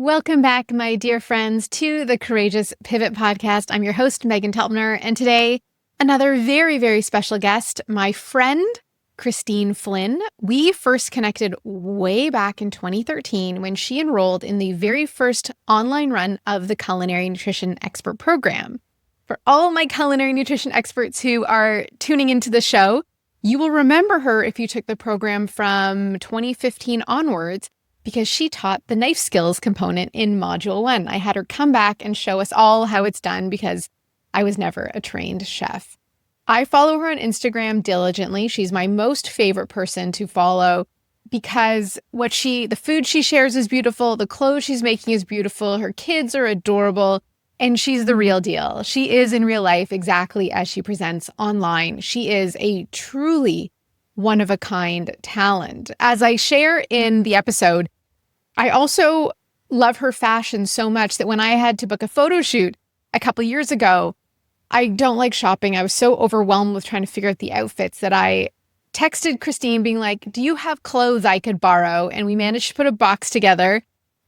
Welcome back, my dear friends, to the Courageous Pivot podcast. I'm your host, Meghan Telpner, and today, another very, very special guest, my friend, Christine Flynn. We first connected way back in 2013 when she enrolled in the very first online run of the Culinary Nutrition Expert Program. For all my culinary nutrition experts who are tuning into the show, you will remember her if you took the program from 2015 onwards, because she taught the knife skills component in Module 1. I had her come back and show us all how it's done because I was never a trained chef. I follow her on Instagram diligently. She's my most favorite person to follow because the food she shares is beautiful, the clothes she's making is beautiful, her kids are adorable, and she's the real deal. She is in real life exactly as she presents online. She is a truly one-of-a-kind talent. As I share in the episode, I also love her fashion so much that when I had to book a photo shoot a couple years ago, I don't like shopping. I was so overwhelmed with trying to figure out the outfits that I texted Christine being like, do you have clothes I could borrow? And we managed to put a box together,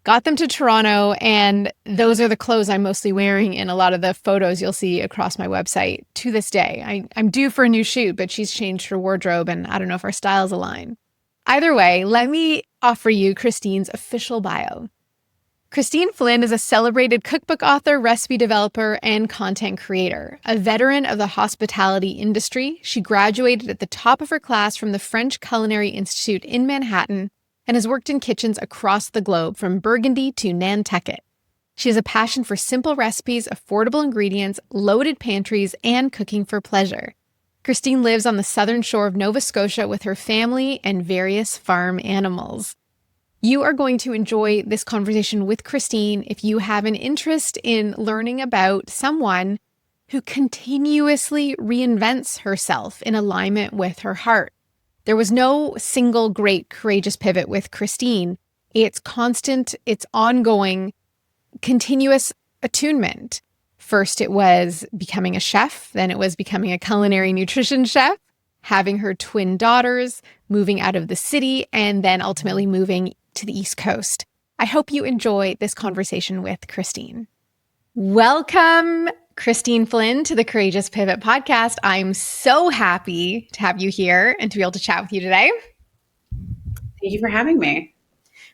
got them to Toronto, and those are the clothes I'm mostly wearing in a lot of the photos you'll see across my website to this day. I'm due for a new shoot, but she's changed her wardrobe and I don't know if our styles align. Either way, let me offer you Christine's official bio. Christine Flynn is a celebrated cookbook author, recipe developer, and content creator. A veteran of the hospitality industry, she graduated at the top of her class from the French Culinary Institute in Manhattan and has worked in kitchens across the globe from Burgundy to Nantucket. She has a passion for simple recipes, affordable ingredients, loaded pantries, and cooking for pleasure. Christine lives on the southern shore of Nova Scotia with her family and various farm animals. You are going to enjoy this conversation with Christine if you have an interest in learning about someone who continuously reinvents herself in alignment with her heart. There was no single great courageous pivot with Christine. It's constant, it's ongoing, continuous attunement. First, it was becoming a chef. Then it was becoming a culinary nutrition chef, having her twin daughters, moving out of the city, and then ultimately moving to the East Coast. I hope you enjoy this conversation with Christine. Welcome, Christine Flynn, to the Courageous Pivot podcast. I'm so happy to have you here and to be able to chat with you today. Thank you for having me.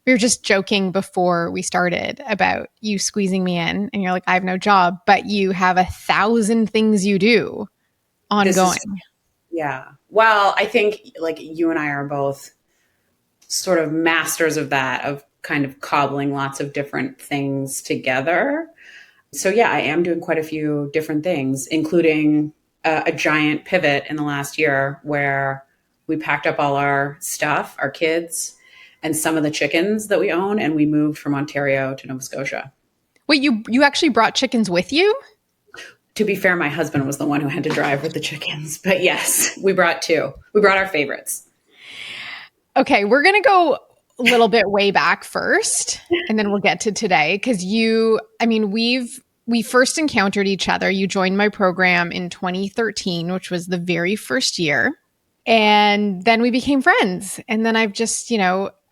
We were just joking before we started about you squeezing me in and you're like, I have no job, but you have 1,000 things you do ongoing. Yeah. Well, I think like you and I are both sort of masters of that, of kind of cobbling lots of different things together. So yeah, I am doing quite a few different things, including a giant pivot in the last year where we packed up all our stuff, our kids, and some of the chickens that we own, and we moved from Ontario to Nova Scotia. Wait, you actually brought chickens with you? To be fair, my husband was the one who had to drive with the chickens. But yes, we brought two. We brought our favorites. Okay, we're going to go a little bit way back first, and then we'll get to today. Because we first encountered each other. You joined my program in 2013, which was the very first year. And then we became friends. And then I've just,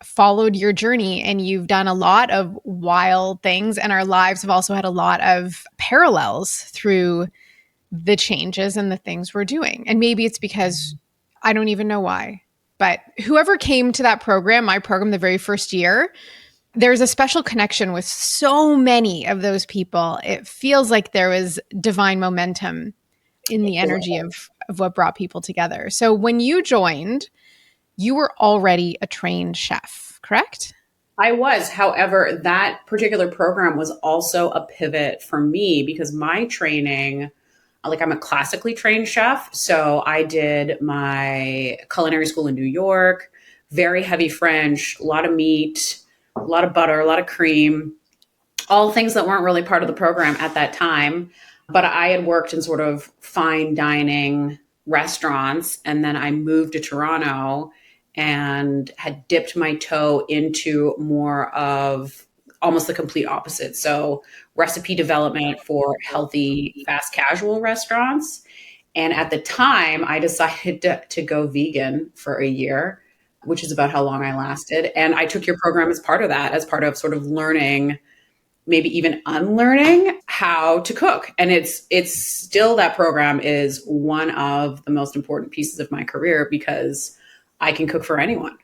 followed your journey, and you've done a lot of wild things. And our lives have also had a lot of parallels through the changes and the things we're doing. And maybe it's because I don't even know why. But whoever came to that program, my program, the very first year, there's a special connection with so many of those people. It feels like there was divine momentum in the energy of what brought people together. So when you joined, you were already a trained chef, correct? I was. However, that particular program was also a pivot for me because my training, like I'm a classically trained chef. So I did my culinary school in New York, very heavy French, a lot of meat, a lot of butter, a lot of cream, all things that weren't really part of the program at that time. But I had worked in sort of fine dining restaurants. And then I moved to Toronto and had dipped my toe into more of almost the complete opposite. So recipe development for healthy, fast casual restaurants. And at the time, I decided to go vegan for a year, which is about how long I lasted. And I took your program as part of that, as part of sort of learning maybe even unlearning how to cook. And it's still, that program is one of the most important pieces of my career because I can cook for anyone.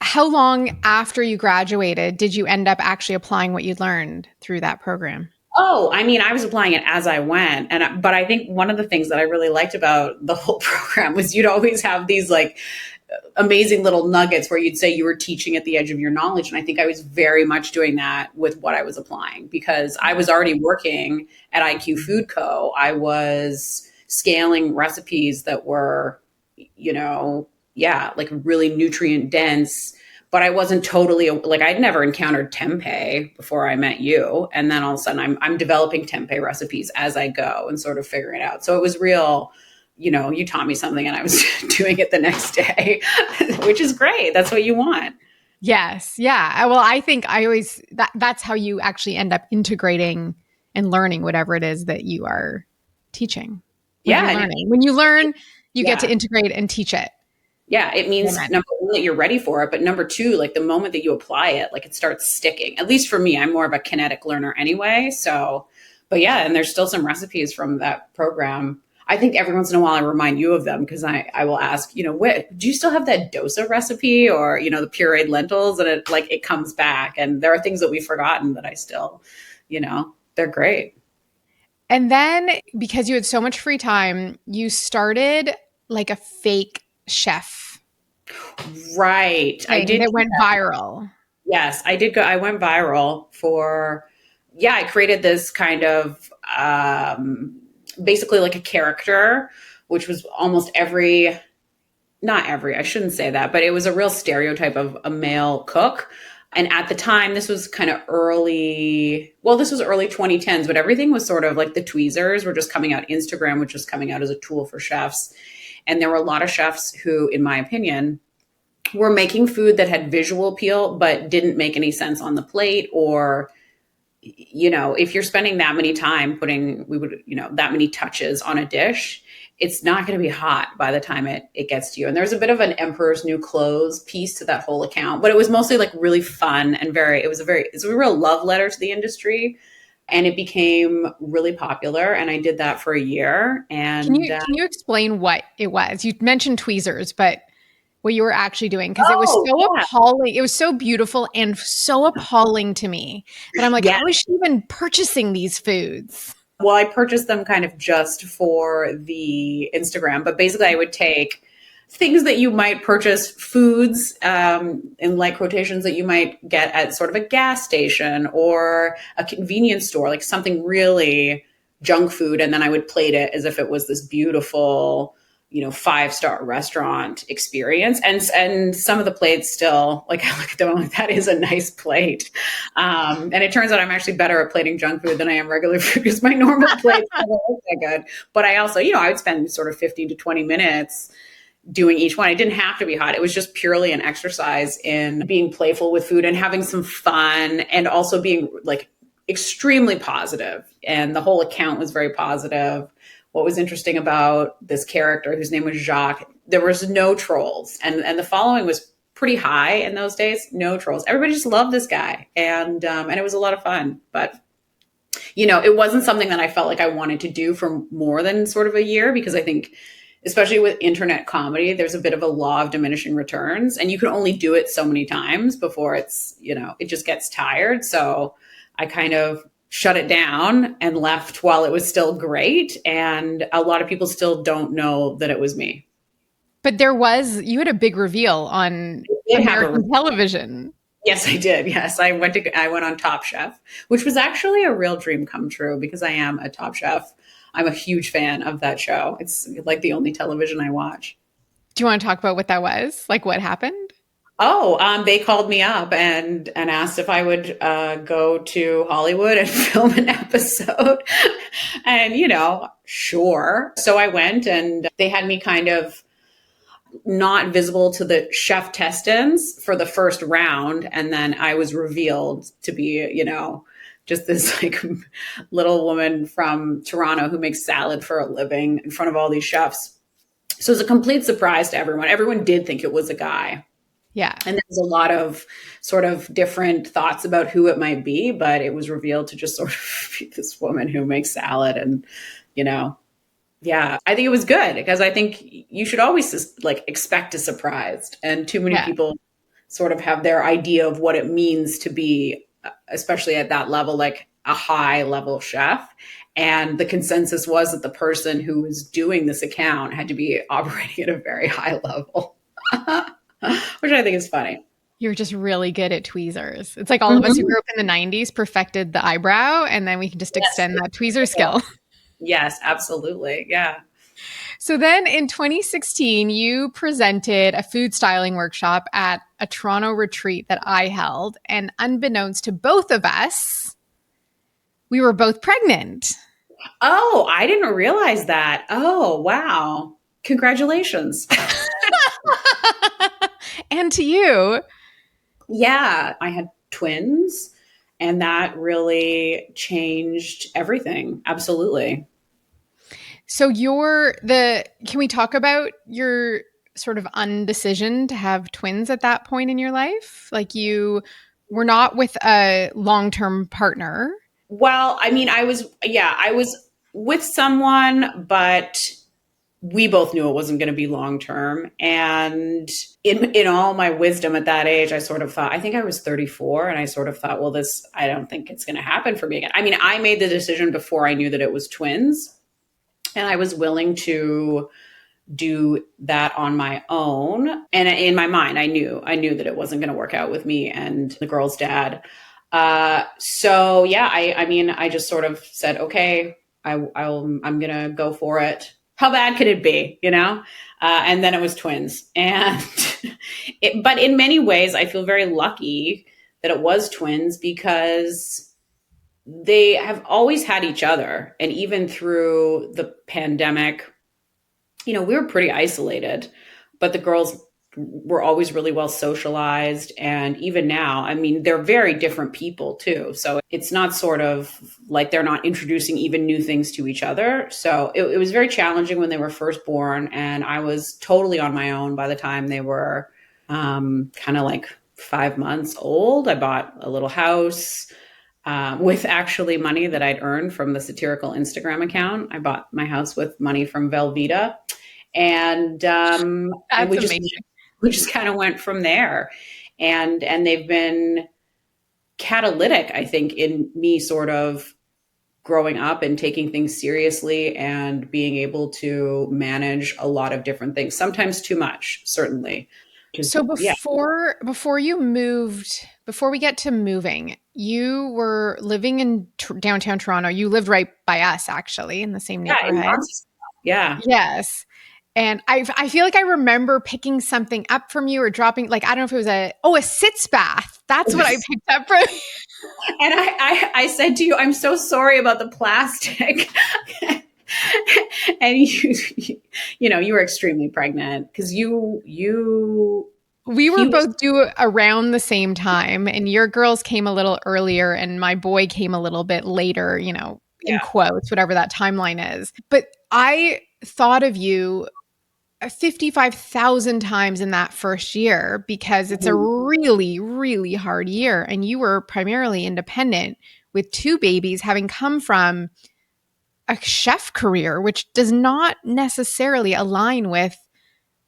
How long after you graduated did you end up actually applying what you learned through that program? Oh, I mean, I was applying it as I went. But I think one of the things that I really liked about the whole program was you'd always have these like amazing little nuggets where you'd say you were teaching at the edge of your knowledge. And I think I was very much doing that with what I was applying because I was already working at IQ Food Co. I was scaling recipes that were, like really nutrient dense, but I wasn't totally like, I'd never encountered tempeh before I met you. And then all of a sudden I'm developing tempeh recipes as I go and sort of figuring it out. So it was real, you taught me something and I was doing it the next day, which is great. That's what you want. Yes. Yeah. Well, I think that's how you actually end up integrating and learning whatever it is that you are teaching. When you learn, you get to integrate and teach it. Yeah, it means number one, that you're ready for it. But number two, like the moment that you apply it, like it starts sticking. At least for me, I'm more of a kinetic learner anyway. So, but yeah, and there's still some recipes from that program. I think every once in a while I remind you of them because I will ask, do you still have that dosa recipe or, the pureed lentils? And it comes back. And there are things that we've forgotten that I still, they're great. And then because you had so much free time, you started like a fake chef. Right. I did. It went viral. Yes, I did go. I went viral I created this kind of basically like a character, which was almost not every, I shouldn't say that, but it was a real stereotype of a male cook. And at the time, this was kind of this was early 2010s, but everything was sort of like the tweezers were just coming out. Instagram was just coming out as a tool for chefs. And there were a lot of chefs who, in my opinion, were making food that had visual appeal, but didn't make any sense on the plate. Or, if you're spending that many time putting, that many touches on a dish, it's not going to be hot by the time it gets to you. And there's a bit of an Emperor's New Clothes piece to that whole account, but it was mostly like really fun and it's a real love letter to the industry. And it became really popular. And I did that for a year. And can you explain what it was? You mentioned tweezers, but what you were actually doing, because it was so appalling. It was so beautiful and so appalling to me that I'm like, how is she even purchasing these foods? Well, I purchased them kind of just for the Instagram, but basically I would take things that you might purchase, foods in like quotations that you might get at sort of a gas station or a convenience store, like something really junk food. And then I would plate it as if it was this beautiful, 5-star restaurant experience. And some of the plates still, like I look at them, I'm like, that is a nice plate. And it turns out I'm actually better at plating junk food than I am regular food because my normal plates don't look that good. But I also, I would spend sort of 15 to 20 minutes doing each one. It didn't have to be hot. It was just purely an exercise in being playful with food and having some fun and also being like extremely positive. And the whole account was very positive. What was interesting about this character, whose name was Jacques, there was no trolls. And the following was pretty high in those days. No trolls. Everybody just loved this guy. And it was a lot of fun. But, it wasn't something that I felt like I wanted to do for more than sort of a year, because I think, especially with internet comedy, there's a bit of a law of diminishing returns. And you can only do it so many times before it's, it just gets tired. So I kind of shut it down and left while it was still great. And a lot of people still don't know that it was me. But you had a big reveal on American television. Yes, I did. Yes, I went on Top Chef, which was actually a real dream come true because I am a Top Chef. I'm a huge fan of that show. It's like the only television I watch. Do you want to talk about what that was? Like what happened? Oh, they called me up and asked if I would go to Hollywood and film an episode. And, sure. So I went and they had me kind of not visible to the chef test-ins for the first round. And then I was revealed to be, just this like little woman from Toronto who makes salad for a living in front of all these chefs. So it was a complete surprise to everyone. Everyone did think it was a guy. Yeah. And there's a lot of sort of different thoughts about who it might be, but it was revealed to just sort of be this woman who makes salad and, you know, yeah, I think it was good because I think you should always just like expect a surprise. And too many Yeah. people sort of have their idea of what it means to be, especially at that level, like a high level chef. And the consensus was that the person who was doing this account had to be operating at a very high level, which I think is funny. You're just really good at tweezers. It's like all of us who Mhm. grew up in the 90s perfected the eyebrow, and then we can just Yes. extend that tweezer skill. Yes, absolutely. Yeah. So then in 2016, you presented a food styling workshop at a Toronto retreat that I held. And unbeknownst to both of us, we were both pregnant. Oh, I didn't realize that. Oh, wow. Congratulations. And to you. Yeah, I had twins, and that really changed everything. Absolutely. So can we talk about your sort of undecision to have twins at that point in your life? Like you were not with a long-term partner. Well, I mean, I was with someone, but we both knew it wasn't going to be long term. And in all my wisdom at that age, I sort of thought, I think I was 34, and I sort of thought, well, I don't think it's going to happen for me again. I mean, I made the decision before I knew that it was twins, and I was willing to do that on my own. And in my mind, I knew that it wasn't going to work out with me and the girl's dad. So yeah, I mean, I just sort of said, okay, I'm going to go for it. How bad could it be, you know? And then it was twins. And, but in many ways, I feel very lucky that it was twins because they have always had each other. And even through the pandemic, you know, we were pretty isolated, but the girls were always really well socialized. And even now, I mean, they're very different people too. So it's not sort of like they're not introducing even new things to each other. So it was very challenging when they were first born. And I was totally on my own by the time they were kind of like 5 months old. I bought a little house. With actually money that I'd earned from the Satirical Instagram account. I bought my house with money from Velveeta, and That's we amazing. just kind of went from there. And they've been catalytic, I think, in me sort of growing up and taking things seriously and being able to manage a lot of different things, sometimes too much, certainly. So Yeah. before we get to moving, you were living in downtown Toronto. You lived right by us, actually, in the same Yeah. In neighborhood. Montreal. Yeah. Yes. And I feel like I remember picking something up from you or dropping, like, I don't know if it was a sitz bath. That's what I picked up from you. And I said to you, I'm so sorry about the plastic. And you were extremely pregnant because We were both due around the same time, and your girls came a little earlier, and my boy came a little bit later, in quotes, whatever that timeline is. But I thought of you 55,000 times in that first year because it's a really, really hard year. And you were primarily independent with two babies, having come from a chef career, which does not necessarily align with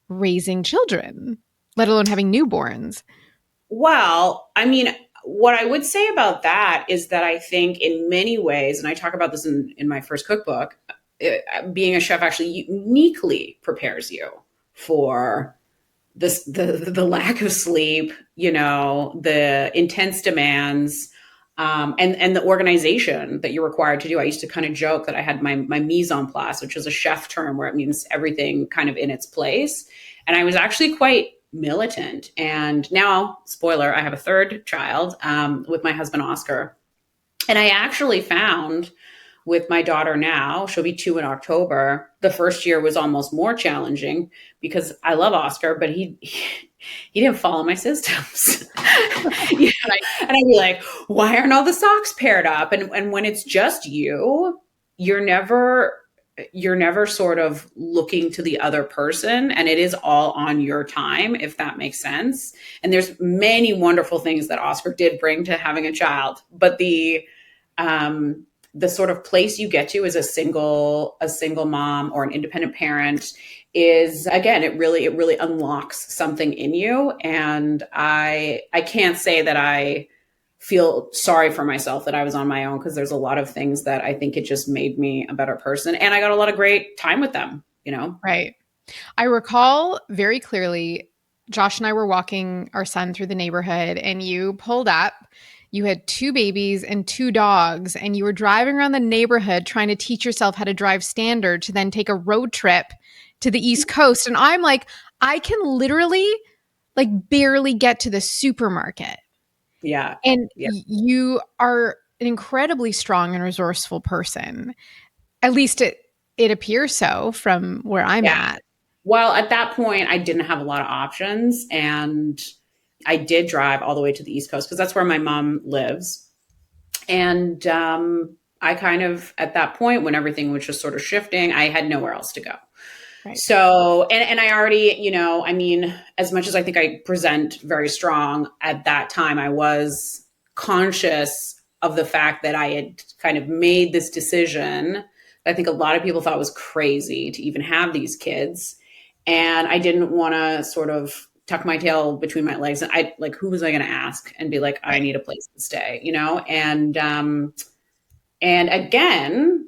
raising children, let alone having newborns. Well, I mean, what I would say about that is that I think in many ways, and I talk about this in my first cookbook, being a chef actually uniquely prepares you for the lack of sleep, the intense demands, and the organization that you're required to do. I used to kind of joke that I had my mise en place, which is a chef term where it means everything kind of in its place. And I was actually quite militant. And now, spoiler, I have a third child with my husband, Oscar. And I actually found with my daughter now, she'll be 2 in October. The first year was almost more challenging because I love Oscar, but he didn't follow my systems. And I'd be like, why aren't all the socks paired up? And when it's just you're never you're never sort of looking to the other person, and it is all on your time, if that makes sense. And there's many wonderful things that Oscar did bring to having a child, but the sort of place you get to as a single mom or an independent parent is, again, it really unlocks something in you. And I can't say that I feel sorry for myself that I was on my own, because there's a lot of things that I think it just made me a better person. And I got a lot of great time with them, you know? Right. I recall very clearly, Josh and I were walking our son through the neighborhood, and you pulled up. You had two babies and two dogs, and you were driving around the neighborhood trying to teach yourself how to drive standard to then take a road trip to the East Coast. And I'm like, I can literally like barely get to the supermarket. Yeah. And Yeah. you are an incredibly strong and resourceful person. At least it appears so from where I'm Yeah. at. Well, at that point, I didn't have a lot of options. And I did drive all the way to the East Coast because that's where my mom lives. And I kind of, at that point, when everything was just sort of shifting, I had nowhere else to go. Right. So, and I already, I mean, as much as I think I present very strong, at that time, I was conscious of the fact that I had kind of made this decision. I think a lot of people thought was crazy to even have these kids. And I didn't want to sort of tuck my tail between my legs. And I like, who was I going to ask and be like, I need a place to stay, And again,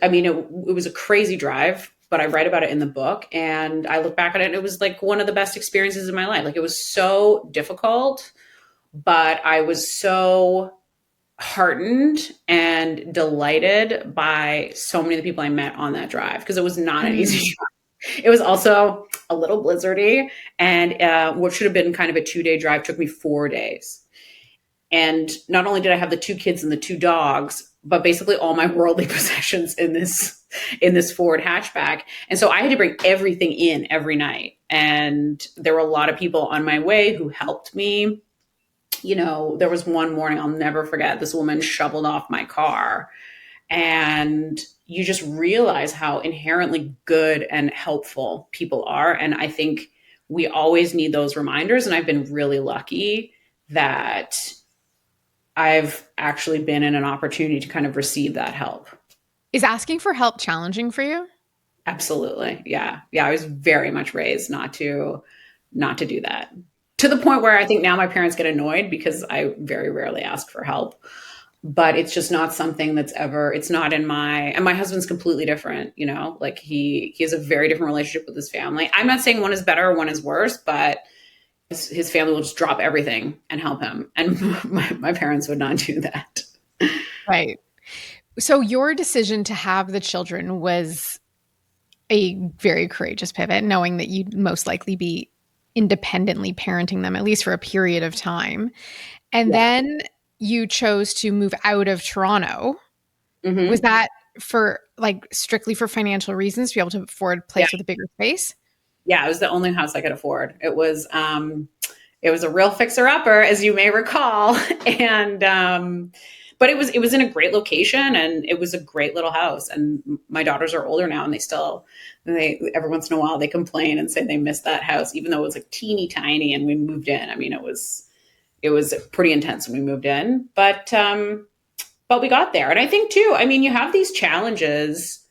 I mean, it was a crazy drive, but I write about it in the book, and I look back at it, and it was like one of the best experiences of my life. Like, it was so difficult, but I was so heartened and delighted by so many of the people I met on that drive, because it was not an easy drive. It was also a little blizzardy, and what should have been kind of a 2-day drive took me 4 days. And not only did I have the 2 kids and the 2 dogs, but basically all my worldly possessions in this Ford hatchback. And so I had to bring everything in every night. And there were a lot of people on my way who helped me. There was one morning I'll never forget. This woman shoveled off my car, and you just realize how inherently good and helpful people are. And I think we always need those reminders. And I've been really lucky that I've actually been in an opportunity to kind of receive that help. Is asking for help challenging for you? Absolutely. Yeah. Yeah. I was very much raised not to do that, to the point where I think now my parents get annoyed because I very rarely ask for help, but it's just not something it's not in and my husband's completely different, like he has a very different relationship with his family. I'm not saying one is better or one is worse, but his family will just drop everything and help him. And my parents would not do that. Right. So your decision to have the children was a very courageous pivot, knowing that you'd most likely be independently parenting them, at least for a period of time. And then you chose to move out of Toronto. Mm-hmm. Was that for strictly for financial reasons, to be able to afford a place with a bigger space? Yeah, it was the only house I could afford. It was a real fixer-upper, as you may recall, and but it was in a great location, and it was a great little house. And my daughters are older now, and they every once in a while they complain and say they miss that house, even though it was like teeny tiny. And we moved in. I mean, it was pretty intense when we moved in, but we got there. And I think too, I mean, you have these challenges.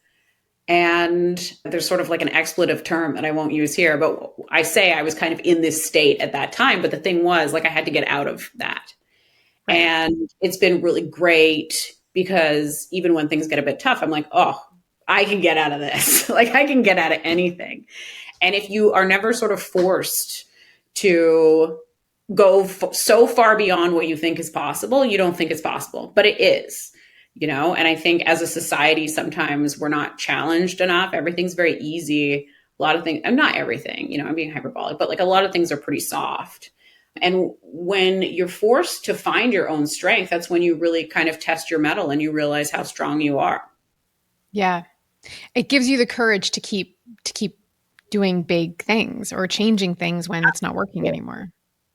And there's sort of like an expletive term that I won't use here, but I say I was kind of in this state at that time. But the thing was, like, I had to get out of that. Right. And it's been really great, because even when things get a bit tough, I'm like, oh, I can get out of this. Like, I can get out of anything. And if you are never sort of forced to go so far beyond what you think is possible, you don't think it's possible, but it is. And I think as a society, sometimes we're not challenged enough. Everything's very easy. A lot of things, and not everything, I'm being hyperbolic, but like a lot of things are pretty soft. And when you're forced to find your own strength, that's when you really kind of test your mettle and you realize how strong you are. Yeah. It gives you the courage to keep doing big things or changing things when it's not working anymore.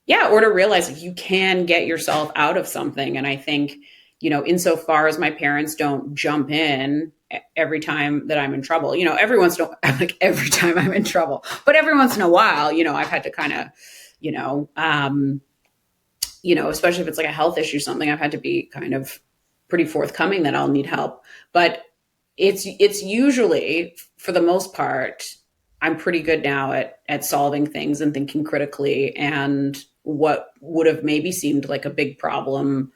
Yeah. Or to realize that you can get yourself out of something. And I think, insofar as my parents don't jump in every time that I'm in trouble. Every once in a while, like every time I'm in trouble, but every once in a while, I've had to kind of, you know, um, especially if it's like a health issue, something, I've had to be kind of pretty forthcoming that I'll need help. But it's usually, for the most part, I'm pretty good now at solving things and thinking critically. And what would have maybe seemed like a big problem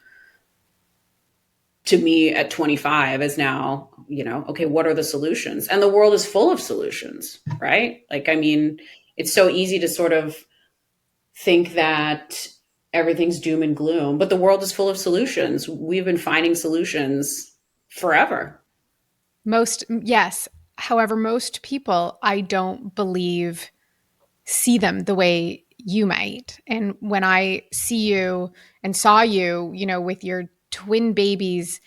to me at 25 is now, okay, what are the solutions? And the world is full of solutions, right? Like, I mean, it's so easy to sort of think that everything's doom and gloom, but the world is full of solutions. We've been finding solutions forever. Yes. However, most people, I don't believe, see them the way you might. And when I see you and saw you, with your twin babies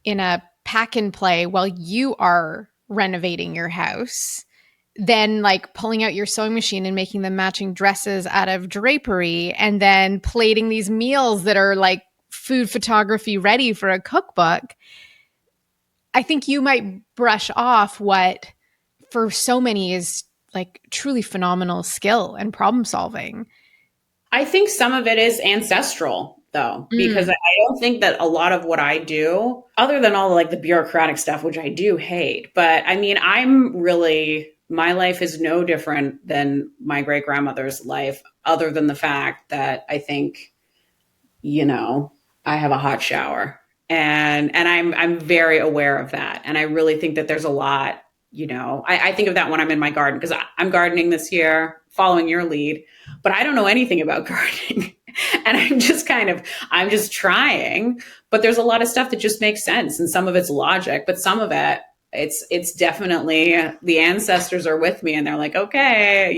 in a pack and play while you are renovating your house, then like pulling out your sewing machine and making them matching dresses out of drapery, and then plating these meals that are like food photography ready for a cookbook, I think you might brush off what for so many is like truly phenomenal skill and problem solving. I think some of it is ancestral, though, because Mm. I don't think that a lot of what I do, other than all like the bureaucratic stuff, which I do hate, but I mean, my life is no different than my great grandmother's life, other than the fact that I think, I have a hot shower, and I'm very aware of that. And I really think that there's a lot, I think of that when I'm in my garden, because I'm gardening this year, following your lead, but I don't know anything about gardening. And I'm just trying, but there's a lot of stuff that just makes sense. And some of it's logic, but some of it's definitely the ancestors are with me and they're like, okay,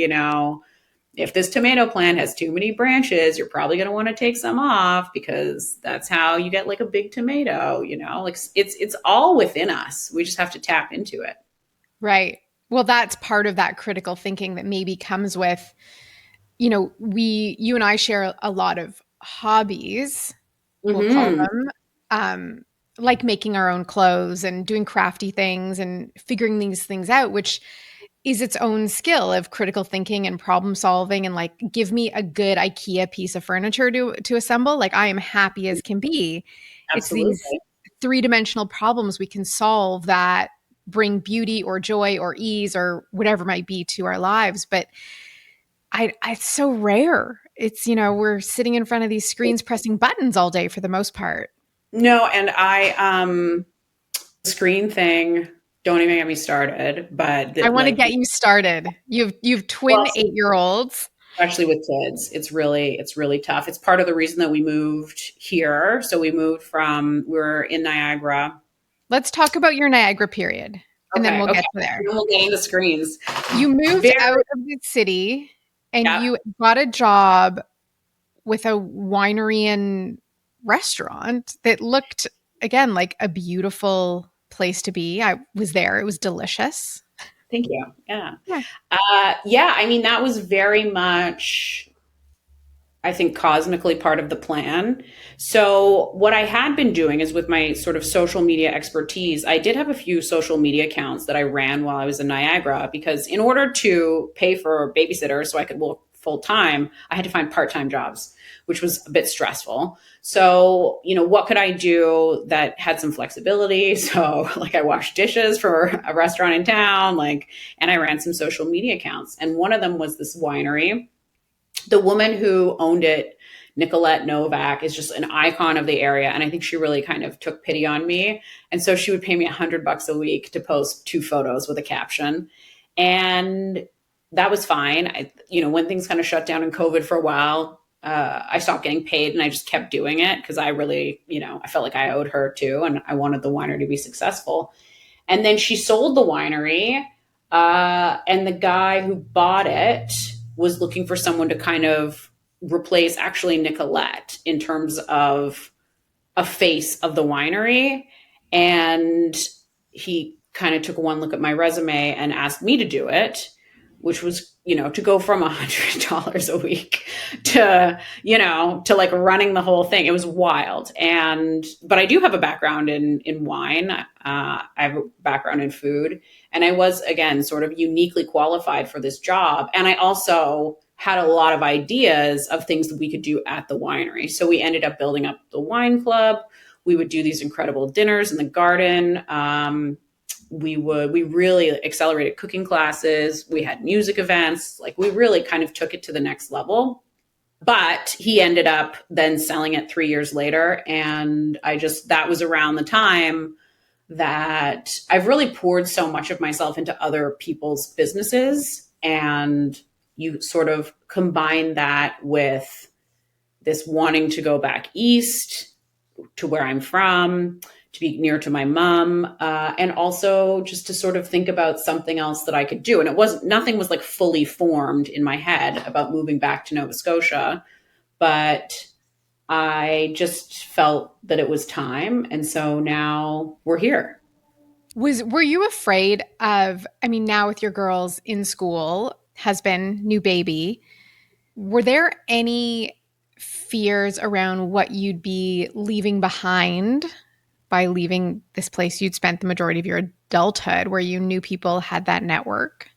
if this tomato plant has too many branches, you're probably going to want to take some off, because that's how you get like a big tomato, like it's all within us. We just have to tap into it. Right. Well, that's part of that critical thinking that maybe comes with, you and I share a lot of hobbies, we'll call Mm-hmm. them, like making our own clothes and doing crafty things and figuring these things out, which is its own skill of critical thinking and problem solving. And like, give me a good IKEA piece of furniture to assemble. Like, I am happy as can be. It's these Absolutely. three-dimensional problems we can solve that bring beauty or joy or ease or whatever it might be to our lives. But it's so rare. It's, we're sitting in front of these screens pressing buttons all day for the most part. No, and screen thing, don't even get me started, but I want to like, get you started. You've twin well, 8-year-olds. especially with kids, it's really tough. It's part of the reason that we moved here. So we're in Niagara. Let's talk about your Niagara period, and then Okay, we'll okay. get to there. Then we'll get into screens. You moved Very, out of the city and yeah. you got a job with a winery and restaurant that looked, again, like a beautiful place to be. I was there. It was delicious. Thank you. Yeah. Yeah. Yeah. I mean, that was very much, I think, cosmically part of the plan. So, what I had been doing is with my sort of social media expertise, I did have a few social media accounts that I ran while I was in Niagara, because in order to pay for babysitters so I could work full time, I had to find part time jobs, which was a bit stressful. So, what could I do that had some flexibility? So, like, I washed dishes for a restaurant in town, and I ran some social media accounts. And one of them was this winery. The woman who owned it, Nicolette Novak, is just an icon of the area. And I think she really kind of took pity on me. And so she would pay me $100 a week to post 2 photos with a caption. And that was fine. When things kind of shut down in COVID for a while, I stopped getting paid and I just kept doing it because I really, I felt like I owed her too. And I wanted the winery to be successful. And then she sold the winery. And the guy who bought it was looking for someone to kind of replace actually Nicolette in terms of a face of the winery. And he kind of took one look at my resume and asked me to do it, which was, to go from $100 a week to like running the whole thing. It was wild. But I do have a background in wine. I have a background in food, and I was, again, sort of uniquely qualified for this job. And I also had a lot of ideas of things that we could do at the winery. So we ended up building up the wine club. We would do these incredible dinners in the garden. We really accelerated cooking classes. We had music events. Like, we really kind of took it to the next level. But he ended up then selling it 3 years later. And that was around the time that I've really poured so much of myself into other people's businesses. And you sort of combine that with this wanting to go back east to where I'm from, to be near to my mom, and also just to sort of think about something else that I could do. And nothing was like fully formed in my head about moving back to Nova Scotia, but I just felt that it was time. And so now we're here. Were you afraid of, I mean, now with your girls in school, husband, new baby, were there any fears around what you'd be leaving behind by leaving this place you'd spent the majority of your adulthood, where you knew people had that network?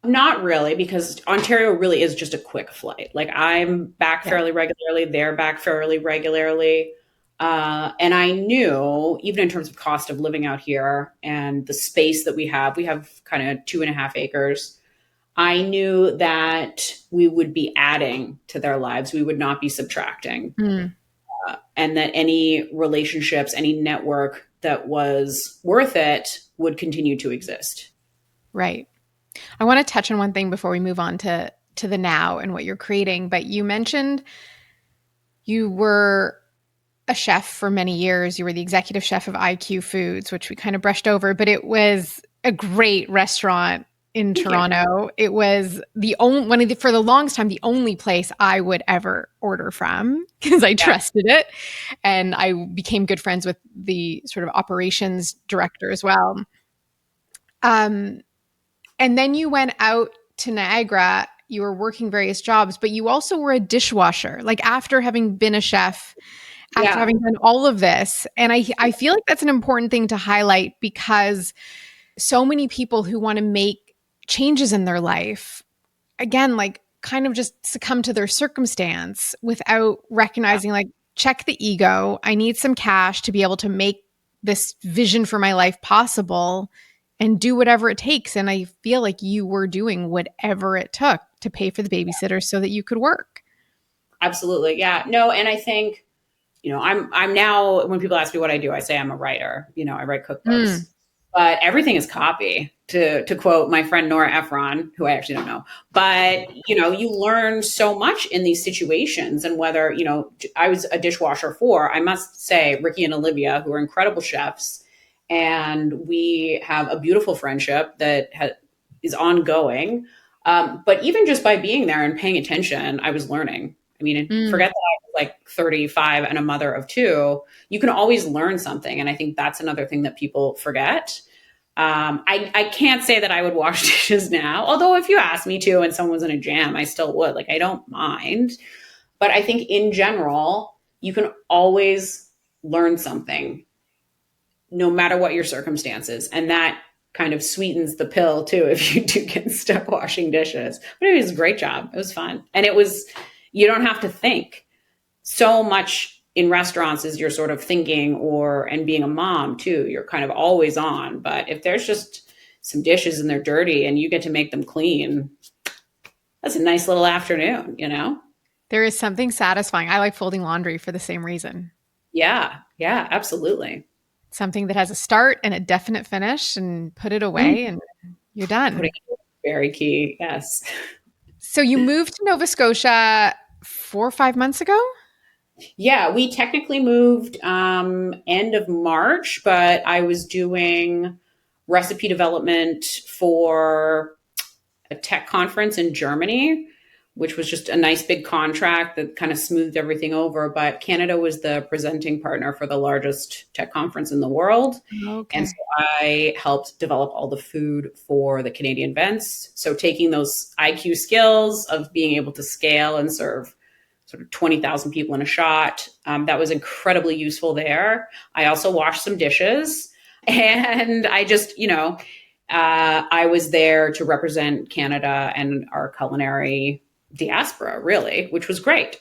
Not really, because Ontario really is just a quick flight. Like, I'm back fairly regularly, they're back fairly regularly. And I knew, even in terms of cost of living out here and the space that we have kind of 2.5 acres. I knew that we would be adding to their lives. We would not be subtracting. And that any relationships, any network that was worth it would continue to exist. Right. I want to touch on one thing before we move on to the now and what you're creating. But you mentioned you were a chef for many years. You were the executive chef of IQ Foods, which we kind of brushed over, but it was a great restaurant in Toronto. It was for the longest time, the only place I would ever order from, because I trusted it. And I became good friends with the sort of operations director as well. And then you went out to Niagara. You were working various jobs, but you also were a dishwasher, like after having been a chef, after having done all of this. And I feel like that's an important thing to highlight, because so many people who want to make changes in their life, again, like kind of just succumb to their circumstance without recognizing, like, check the ego. I need some cash to be able to make this vision for my life possible and do whatever it takes. And I feel like you were doing whatever it took to pay for the babysitter so that you could work. Absolutely. Yeah. No. And I think, I'm now, when people ask me what I do, I say I'm a writer. I write cookbooks. But everything is copy, to quote my friend Nora Ephron, who I actually don't know. But, you learn so much in these situations. And whether, I was a dishwasher I must say, Ricky and Olivia, who are incredible chefs. And we have a beautiful friendship that is ongoing. But even just by being there and paying attention, I was learning. I mean, forget that I was like 35 and a mother of 2. You can always learn something. And I think that's another thing that people forget. I can't say that I would wash dishes now, although if you asked me to and someone was in a jam, I still would. Like, I don't mind. But I think in general, you can always learn something, no matter what your circumstances. And that kind of sweetens the pill too, if you do get stuck washing dishes. But it was a great job. It was fun. And you don't have to think so much in restaurants as you're sort of thinking, and being a mom too, you're kind of always on. But if there's just some dishes and they're dirty and you get to make them clean, that's a nice little afternoon, There is something satisfying. I like folding laundry for the same reason. Yeah, absolutely. Something that has a start and a definite finish, and put it away and you're done. Very key. Yes. So you moved to Nova Scotia 4 or 5 months ago? Yeah, we technically moved end of March, but I was doing recipe development for a tech conference in Germany, which was just a nice big contract that kind of smoothed everything over. But Canada was the presenting partner for the largest tech conference in the world. And Okay. so I helped develop all the food for the Canadian events. So taking those IQ skills of being able to scale and serve sort of 20,000 people in a shot, that was incredibly useful there. I also washed some dishes and I just, I was there to represent Canada and our culinary diaspora, really, which was great.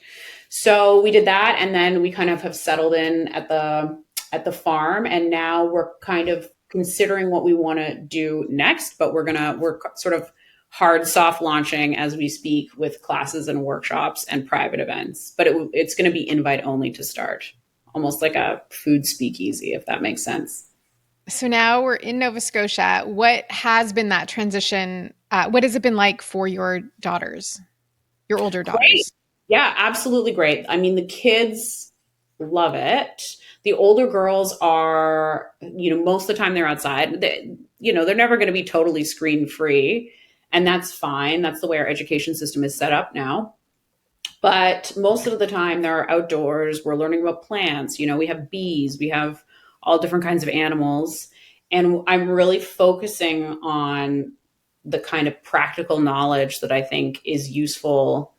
So we did that, and then we kind of have settled in at the farm, and now we're kind of considering what we want to do next. But we're sort of hard soft launching as we speak with classes and workshops and private events. But it's going to be invite only to start, almost like a food speakeasy, if that makes sense. So now we're in Nova Scotia. What has been that transition? What has it been like for your daughters, your older Great. daughters? Yeah, absolutely great. I mean, the kids love it. The older girls are, most of the time they're outside. They're never going to be totally screen free, and that's fine. That's the way our education system is set up now. But most of the time they're outdoors. We're learning about plants. We have bees, we have all different kinds of animals. And I'm really focusing on the kind of practical knowledge that I think is useful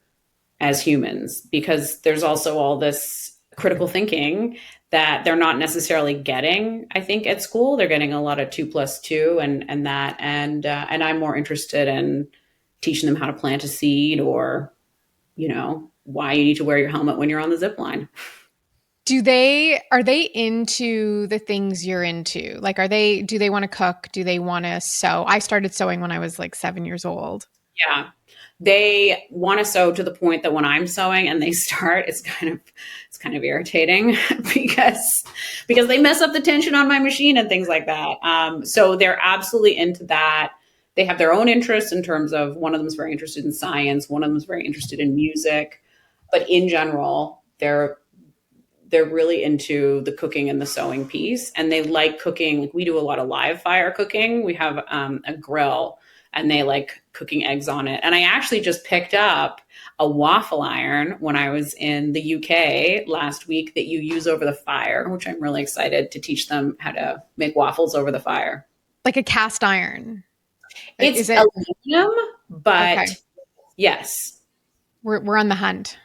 as humans, because there's also all this critical thinking that they're not necessarily getting, I think, at school. They're getting a lot of 2+2 and I'm more interested in teaching them how to plant a seed, or why you need to wear your helmet when you're on the zip line. Are they into the things you're into? Like, do they want to cook? Do they want to sew? I started sewing when I was like 7 years old. Yeah. They want to sew to the point that when I'm sewing and they start, it's kind of irritating because they mess up the tension on my machine and things like that. So they're absolutely into that. They have their own interests in terms of, one of them is very interested in science, one of them is very interested in music, but in general, they're really into the cooking and the sewing piece, and they like cooking. Like, we do a lot of live fire cooking. We have a grill, and they like cooking eggs on it. And I actually just picked up a waffle iron when I was in the UK last week that you use over the fire, which I'm really excited to teach them how to make waffles over the fire. Like a cast iron. It's Is it aluminum, but okay? yes. We're on the hunt.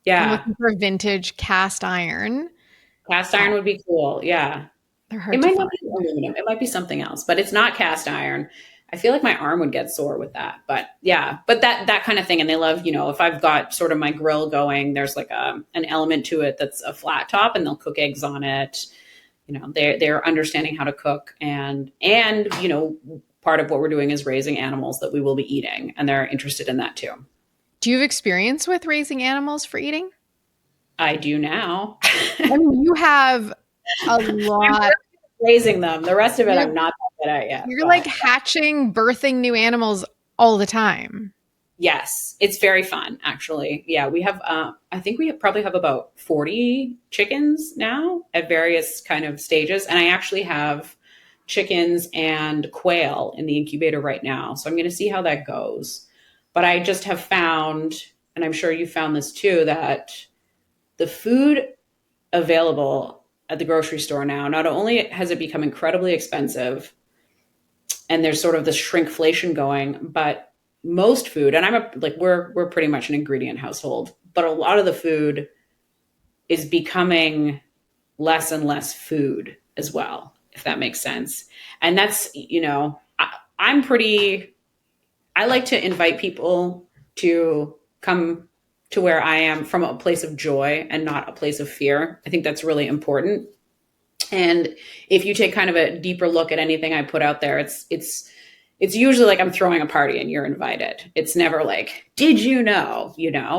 I'm Yeah. looking for a vintage cast iron. Cast Uh, iron would be cool. Yeah. they're It hard to might not find. be aluminum. It might be something else, but it's not cast iron. I feel like my arm would get sore with that. But yeah, but that kind of thing. And they love, if I've got sort of my grill going, there's like an element to it that's a flat top, and they'll cook eggs on it. They're understanding how to cook, and part of what we're doing is raising animals that we will be eating, and they're interested in that too. Do you have experience with raising animals for eating? I do now. I mean, you have a lot. Raising them. The rest of it, You're I'm not that good at yet. you're like But hatching, birthing new animals all the time. yes, it's very fun, actually. Yeah, we have, I think we probably have about 40 chickens now at various kind of stages. And I actually have chickens and quail in the incubator right now. So I'm going to see how that goes. But I just have found, and I'm sure you found this too, that the food available at the grocery store now, not only has it become incredibly expensive, and there's sort of this shrinkflation going, but most food, and we're pretty much an ingredient household, but a lot of the food is becoming less and less food as well, if that makes sense. And that's, I'm pretty, I like to invite people to come to where I am from a place of joy and not a place of fear. I think that's really important. And if you take kind of a deeper look at anything I put out there, it's usually like I'm throwing a party and you're invited. It's never like, did you know,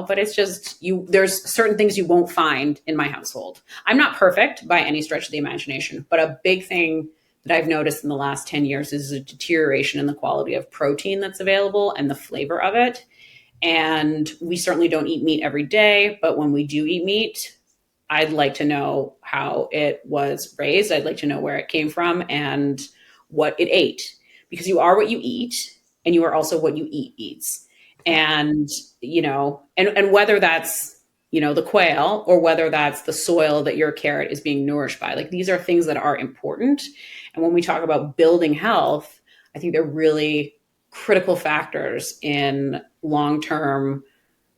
but it's just there's certain things you won't find in my household. I'm not perfect by any stretch of the imagination, but a big thing that I've noticed in the last 10 years is a deterioration in the quality of protein that's available and the flavor of it. And we certainly don't eat meat every day, but when we do eat meat, I'd like to know how it was raised. I'd like to know where it came from and what it ate, because you are what you eat, and you are also what you eat eats. And, and whether that's, the quail or whether that's the soil that your carrot is being nourished by, like these are things that are important. And when we talk about building health, I think they're really critical factors in long-term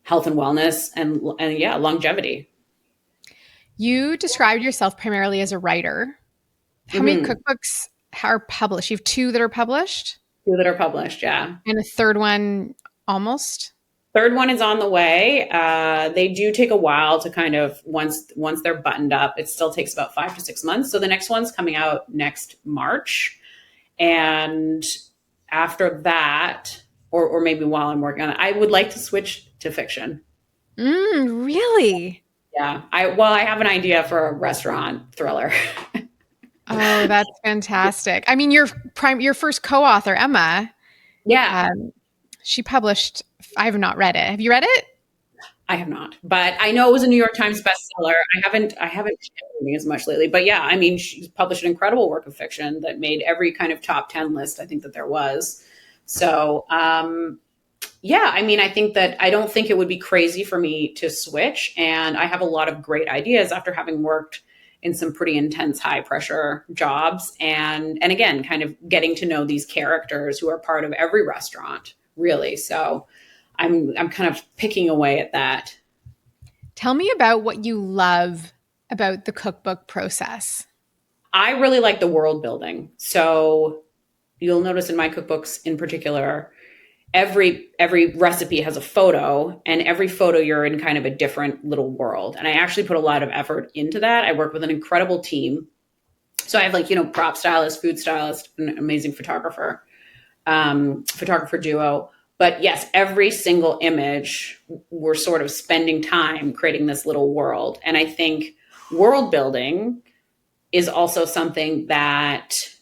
health and wellness and yeah, longevity. You described yourself primarily as a writer. How many Mm-hmm. cookbooks are published? You have two that are published Two that are published, yeah. and a third one almost. Third one is on the way. They do take a while to kind of once they're buttoned up. It still takes about 5 to 6 months. So the next one's coming out next March, and after that, or maybe while I'm working on it, I would like to switch to fiction. Really? Yeah, I have an idea for a restaurant thriller. Oh, that's fantastic. I mean, your first co-author, Emma, Yeah, she published. I have not read it. Have you read it? I have not, but I know it was a New York Times bestseller. I haven't checked reading as much lately, but yeah, I mean, she's published an incredible work of fiction that made every kind of top 10 list I think that there was. So, yeah, I mean, I think that I don't think it would be crazy for me to switch, and I have a lot of great ideas after having worked in some pretty intense, high pressure jobs, and again, kind of getting to know these characters who are part of every restaurant, really. So. I'm kind of picking away at that. Tell me about what you love about the cookbook process. I really like the world building. So you'll notice in my cookbooks in particular, every recipe has a photo, and every photo you're in kind of a different little world. And I actually put a lot of effort into that. I work with an incredible team. So I have prop stylist, food stylist, an amazing photographer duo. But yes, every single image, we're sort of spending time creating this little world. And I think world building is also something that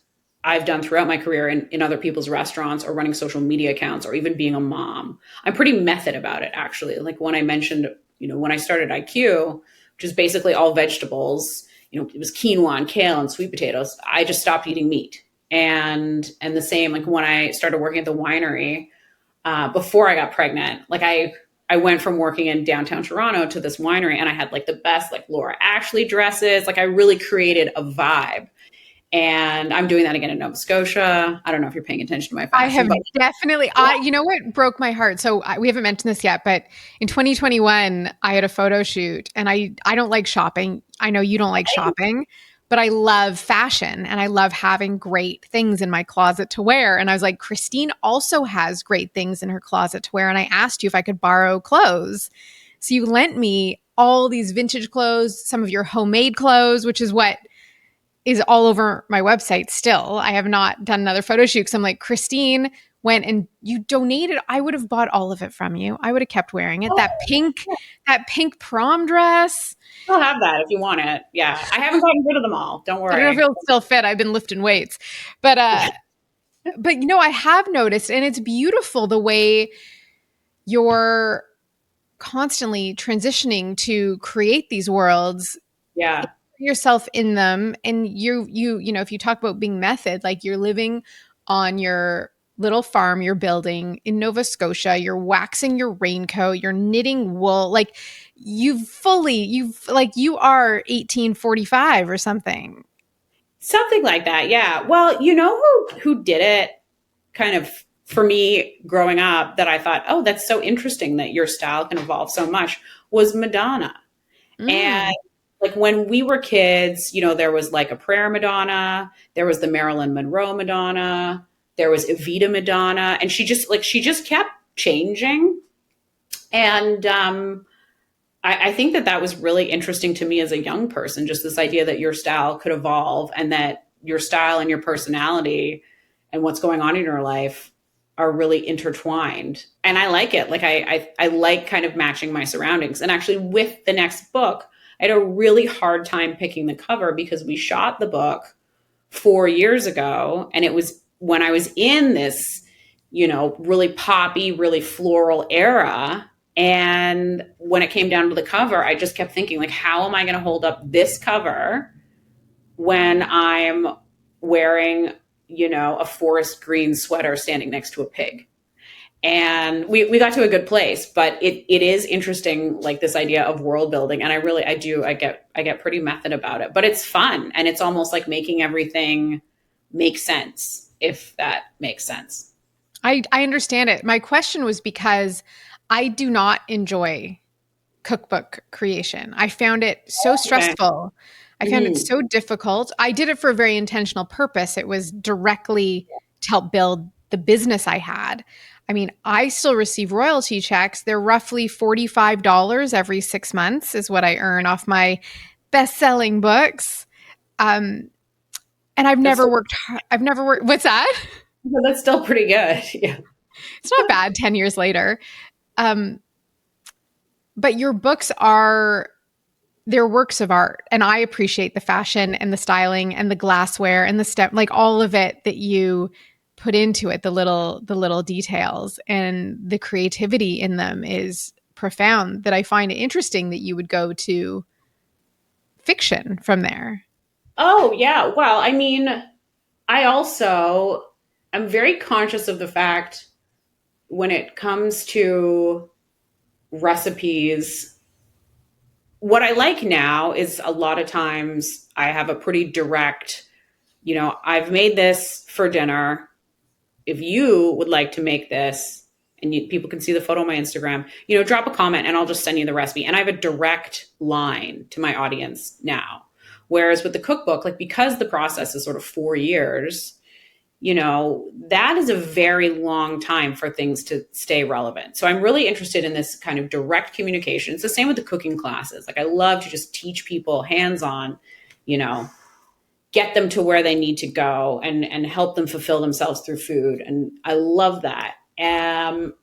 I've done throughout my career in other people's restaurants or running social media accounts or even being a mom. I'm pretty method about it, actually. Like when I mentioned, when I started IQ, which is basically all vegetables, it was quinoa and kale and sweet potatoes. I just stopped eating meat. And the same, like when I started working at the winery, before I got pregnant, like I went from working in downtown Toronto to this winery, and I had like the best like Laura Ashley dresses. Like I really created a vibe, and I'm doing that again in Nova Scotia. I don't know if you're paying attention to my fashion. I have but definitely. You know what broke my heart? So we haven't mentioned this yet, but in 2021, I had a photo shoot, and I don't like shopping. I know you don't like shopping, but I love fashion and I love having great things in my closet to wear. And I was like, Christine also has great things in her closet to wear. And I asked you if I could borrow clothes. So you lent me all these vintage clothes, some of your homemade clothes, which is what is all over my website still. I have not done another photo shoot because I'm like, Christine went and you donated. I would have bought all of it from you. I would have kept wearing it. That pink prom dress. I'll have that if you want it. Yeah. I haven't gotten rid of them all. Don't worry. I don't know if it'll still fit. I've been lifting weights. But I have noticed, and it's beautiful the way you're constantly transitioning to create these worlds. Yeah. Yourself in them. And you if you talk about being method, like you're living on your little farm you're building in Nova Scotia, you're waxing your raincoat, you're knitting wool, like you are 1845 or something. Something like that. Yeah. Well, who did it kind of for me growing up that I thought, oh, that's so interesting that your style can evolve so much was Madonna. And like when we were kids, there was like a prayer Madonna, there was the Marilyn Monroe Madonna, there was Evita Madonna, and she just kept changing. And I think that was really interesting to me as a young person, just this idea that your style could evolve and that your style and your personality and what's going on in your life are really intertwined. And I like it. Like I like kind of matching my surroundings. And actually with the next book, I had a really hard time picking the cover because we shot the book 4 years ago. And it was when I was in this, really poppy, really floral era. And when it came down to the cover, I just kept thinking, like, how am I going to hold up this cover when I'm wearing, a forest green sweater standing next to a pig? And we got to a good place, but it is interesting, like this idea of world building. And I get pretty method about it, but it's fun. And it's almost like making everything make sense, if that makes sense. I understand it. My question was because I do not enjoy cookbook creation. I found it so Okay. stressful. I found it Mm. so difficult. I did it for a very intentional purpose. It was directly to help build the business I had. I mean, I still receive royalty checks. They're roughly $45 every 6 months, is what I earn off my best selling books. Um, and I've That's never still, worked, I've never worked, what's that? that's still pretty good. Yeah. It's not bad 10 years later. Um, but your books are they're works of art, and I appreciate the fashion and the styling and the glassware and the step, like all of it that you put into it, the little details and the creativity in them is profound, that I find it interesting that you would go to fiction from there. Oh, yeah. Well, I mean, I also I'm very conscious of the fact when it comes to recipes. What I like now is a lot of times I have a pretty direct, I've made this for dinner. If you would like to make this, and people can see the photo on my Instagram, drop a comment and I'll just send you the recipe. And I have a direct line to my audience now. Whereas with the cookbook, like because the process is sort of 4 years, that is a very long time for things to stay relevant. So I'm really interested in this kind of direct communication. It's the same with the cooking classes. Like I love to just teach people hands on, you know, get them to where they need to go and help them fulfill themselves through food. And I love that. And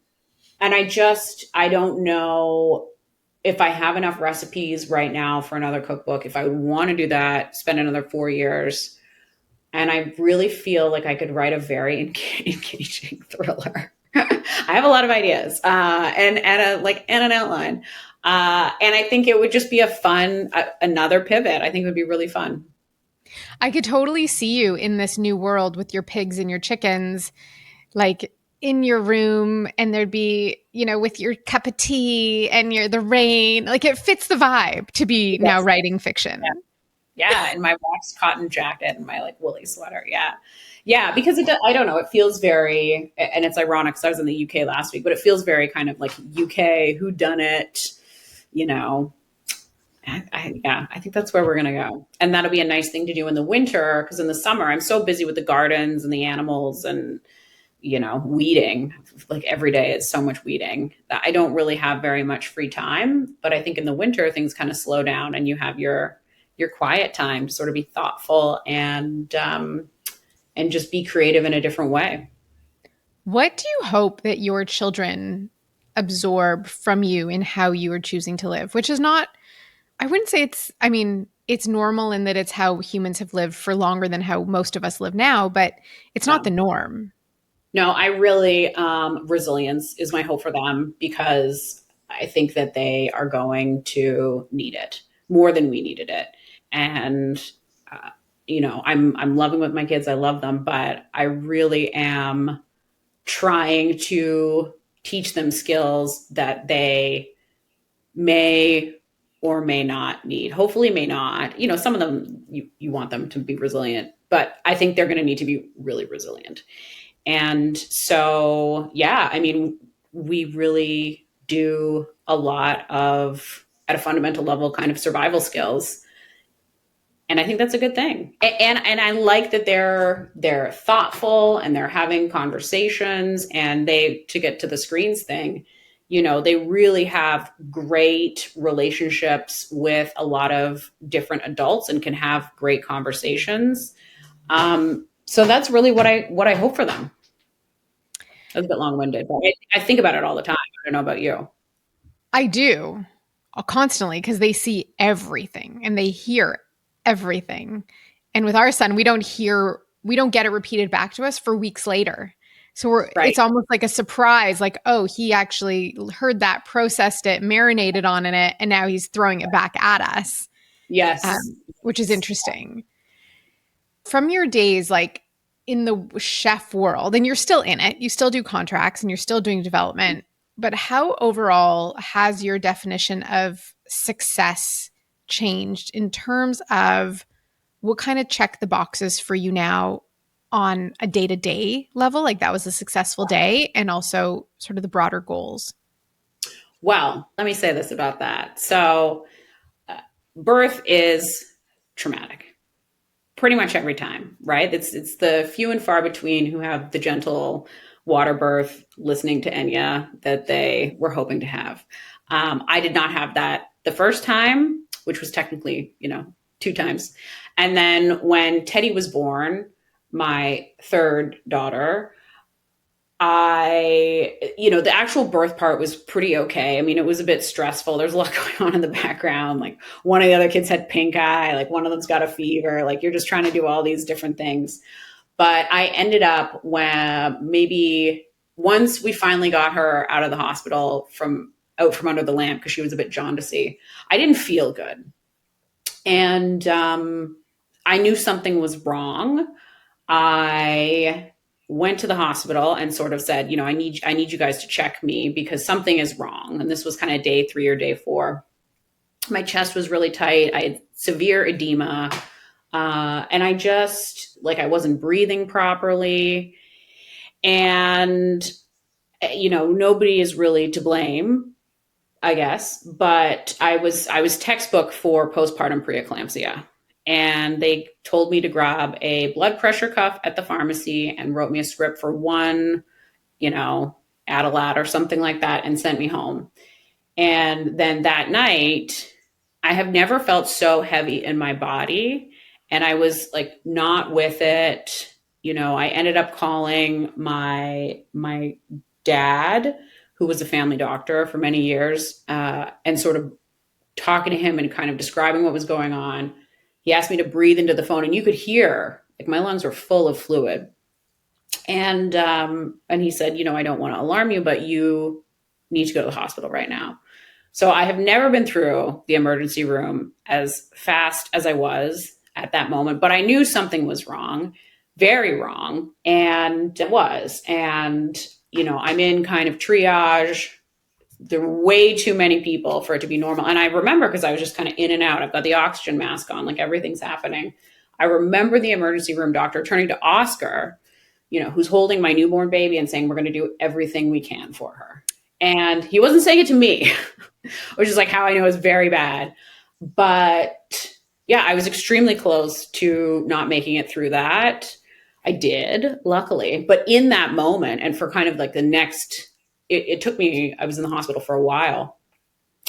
I don't know if I have enough recipes right now for another cookbook. If I would want to do that, spend another 4 years. And I really feel like I could write a very engaging thriller. I have a lot of ideas and an outline, and I think it would just be a fun another pivot. I think it would be really fun. I could totally see you in this new world with your pigs and your chickens, like in your room, and there'd be, with your cup of tea and the rain. Like it fits the vibe to be now Yes. writing fiction. Yeah. Yeah, and my waxed cotton jacket and my like woolly sweater. Yeah, yeah, because I don't know. It feels very, and it's ironic because I was in the UK last week, but it feels very kind of like UK who done it. You know, yeah, I think that's where we're gonna go, and that'll be a nice thing to do in the winter because in the summer I'm so busy with the gardens and the animals and weeding. Like every day is so much weeding that I don't really have very much free time. But I think in the winter things kind of slow down and you have your quiet time to sort of be thoughtful and just be creative in a different way. What do you hope that your children absorb from you in how you are choosing to live? Which is not, I wouldn't say I mean, it's normal in that it's how humans have lived for longer than how most of us live now, but it's not Yeah. the norm. No, I really, resilience is my hope for them because I think that they are going to need it more than we needed it. And, I'm loving with my kids. I love them, but I really am trying to teach them skills that they may or may not need. Hopefully, may not. Some of them you want them to be resilient, but I think they're going to need to be really resilient. And so, yeah, I mean, we really do a lot of, at a fundamental level, kind of survival skills. And I think that's a good thing. And I like that they're thoughtful and they're having conversations and they, to get to the screens thing, they really have great relationships with a lot of different adults and can have great conversations. So that's really what I hope for them. That's a bit long-winded, but I think about it all the time. I don't know about you. I do constantly because they see everything and they hear everything. And with our son, we don't get it repeated back to us for weeks later. So it's Right. almost like a surprise, like, oh, he actually heard that, processed it, marinated on it, and now he's throwing it back at us, Yes. which is interesting. From your days, like in the chef world, and you're still in it, you still do contracts and you're still doing development, but how overall has your definition of success changed in terms of what kind of check the boxes for you now on a day-to-day level? Like that was a successful day, and also sort of the broader goals. Well, let me say this about that. So, birth is traumatic pretty much every time, right? It's the few and far between who have the gentle water birth listening to Enya that they were hoping to have. I did not have that the first time, which was technically, 2 times. And then when Teddy was born, my third daughter, the actual birth part was pretty okay. I mean, it was a bit stressful. There's a lot going on in the background. Like one of the other kids had pink eye, like one of them's got a fever. Like you're just trying to do all these different things. But I ended up when maybe once we finally got her out of the hospital out from under the lamp because she was a bit jaundicey, I didn't feel good. And I knew something was wrong. I went to the hospital and sort of said, I need you guys to check me because something is wrong. And this was kind of day 3 or day 4. My chest was really tight. I had severe edema. And I just, I wasn't breathing properly. And, nobody is really to blame, I guess. But I was textbook for postpartum preeclampsia. And they told me to grab a blood pressure cuff at the pharmacy and wrote me a script for one, Adalat or something like that and sent me home. And then that night, I have never felt so heavy in my body. And I was not with it. I ended up calling my dad, who was a family doctor for many years, and sort of talking to him and kind of describing what was going on. He asked me to breathe into the phone, and you could hear my lungs were full of fluid. And he said, I don't want to alarm you, but you need to go to the hospital right now. So I have never been through the emergency room as fast as I was at that moment, but I knew something was wrong, very wrong. And it was. And, I'm in kind of triage. There were way too many people for it to be normal. And I remember because I was just kind of in and out. I've got the oxygen mask on, everything's happening. I remember the emergency room doctor turning to Oscar, who's holding my newborn baby and saying, we're going to do everything we can for her. And he wasn't saying it to me, which is how I know it's very bad. But yeah, I was extremely close to not making it through that. I did, luckily. But in that moment, and for kind of the next, it took me, I was in the hospital for a while.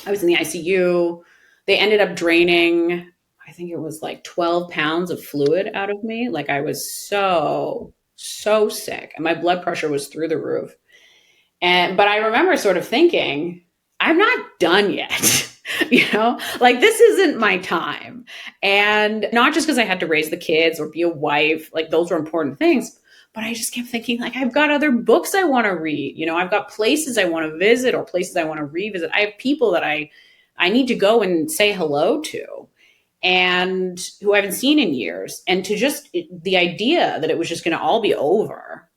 I was in the ICU. They ended up draining, I think it was 12 pounds of fluid out of me. I was so sick, and my blood pressure was through the roof. But I remember sort of thinking, I'm not done yet. This isn't my time. And not just because I had to raise the kids or be a wife, those were important things, but I just kept thinking, I've got other books I want to read. I've got places I want to visit or places I want to revisit. I have people that I need to go and say hello to and who I haven't seen in years. And to just the idea that it was just going to all be over,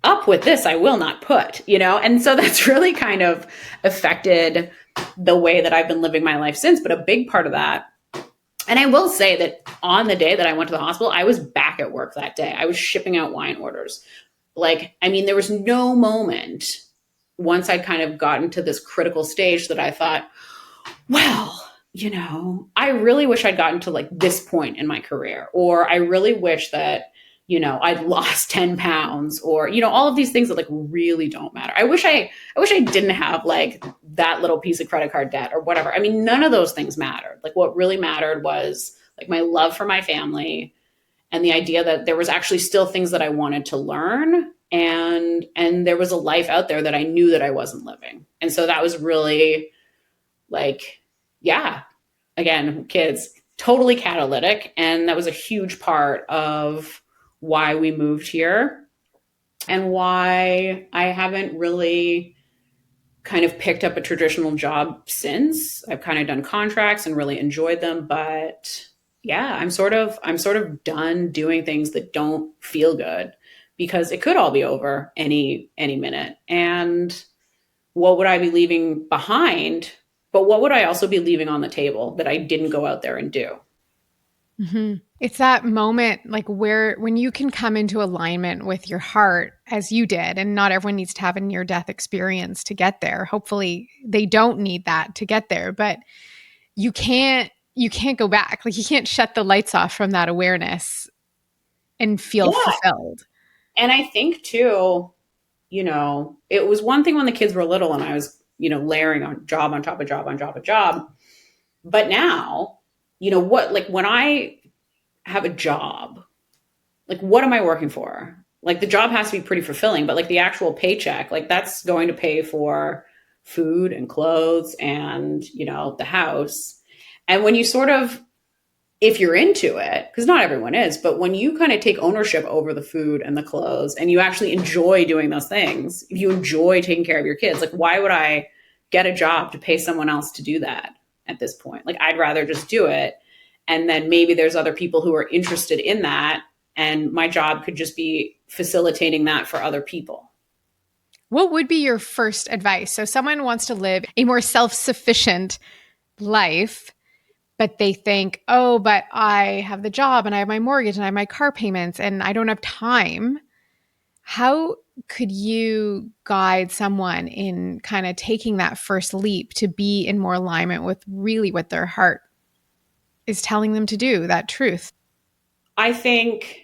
up with this, I will not put, and so that's really kind of affected the way that I've been living my life since. But a big part of that, and I will say that on the day that I went to the hospital, I was back at work that day. I was shipping out wine orders. There was no moment once I'd kind of gotten to this critical stage that I thought, well, I really wish I'd gotten to this point in my career, or I really wish that, I'd lost 10 pounds or, all of these things that really don't matter. I wish I didn't have that little piece of credit card debt or whatever. I mean, none of those things mattered. What really mattered was my love for my family and the idea that there was actually still things that I wanted to learn. And there was a life out there that I knew that I wasn't living. And so that was really yeah, again, kids, totally catalytic. And that was a huge part of why we moved here and why I haven't really kind of picked up a traditional job since. I've kind of done contracts and really enjoyed them, but Yeah, I'm sort of done doing things that don't feel good because it could all be over any minute. And what would I be leaving behind? But what would I also be leaving on the table that I didn't go out there and do? It's that moment like where when you can come into alignment with your heart as you did, and not everyone needs to have a near death experience to get there. Hopefully they don't need that to get there, but you can't go back. Like you can't shut the lights off from that awareness and feel Yeah. fulfilled. And I think too, it was one thing when the kids were little and I was, layering on job on top of job on top of job. But now, what, like when I have a job, like what am I working for? Like the job has to be pretty fulfilling, but like the actual paycheck, like that's going to pay for food and clothes and, the house. And when you sort of, if you're into it, because not everyone is, but when you kind of take ownership over the food and the clothes and you actually enjoy doing those things, if you enjoy taking care of your kids, like why would I get a job to pay someone else to do that at this point? Like I'd rather just do it. And then maybe there's other people who are interested in that. And my job could just be facilitating that for other people. What would be your first advice? So someone wants to live a more self-sufficient life, but they think, oh, but I have the job and I have my mortgage and I have my car payments and I don't have time. How could you guide someone in kind of taking that first leap to be in more alignment with really what their heart is telling them to do, that truth? I think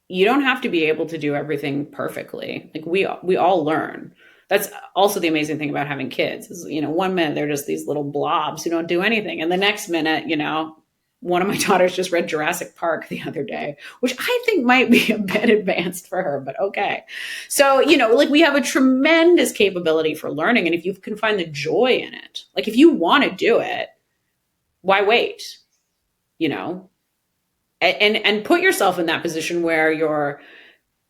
you don't have to be able to do everything perfectly. Like we all learn. That's also the amazing thing about having kids is, one minute they're just these little blobs who don't do anything. And the next minute, one of my daughters just read Jurassic Park the other day, which I think might be a bit advanced for her, but okay. So, like we have a tremendous capability for learning. And if you can find the joy in it, like if you want to do it, why wait? You know, and put yourself in that position where you're